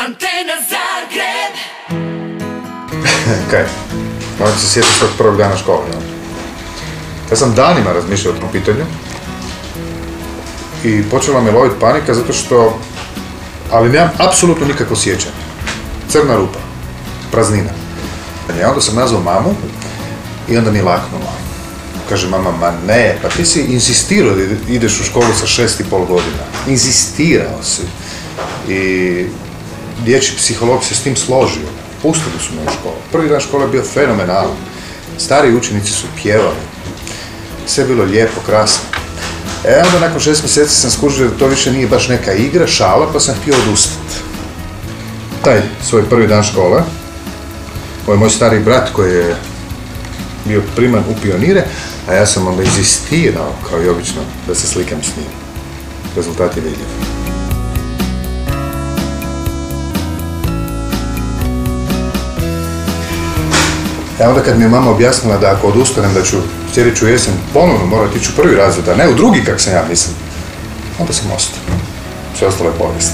Antena Zagreb. Kaj? Moram se sjetiti svog prvog dana škole. Ja sam danima razmišljao o tom pitanju i počela me loviti panika zato što, ali nemam apsolutno nikakvo sjećanje. Crna rupa, praznina. I onda sam nazvao mamu i onda mi laknula. Kaže mama, ma ne, pa ti si insistirao da ideš u školu sa 6,5 godina. Inzistirao si. I dječji psiholog se s tim složio. Pustili su me u školu. Prvi dan škole je bio fenomenalan. Stariji učenici su pjevali. Sve je bilo lijepo, krasno. Onda nakon 6 mjeseci sam skužio da to više nije baš neka igra, šala, pa sam htio odustati. Taj svoj prvi dan škole, ovo je moj stari brat koji je bio priman u pionire, a ja sam onda inzistirao, kao i obično, da se slikam s njim. Rezultat je vidljiv. Onda kad mi je mama objasnila da ako odustanem da ću sljedeću jesen ponovno morati ići u prvi razred, a ne u drugi kak sam ja mislim, onda sam ostao. Sve ostalo je povijest.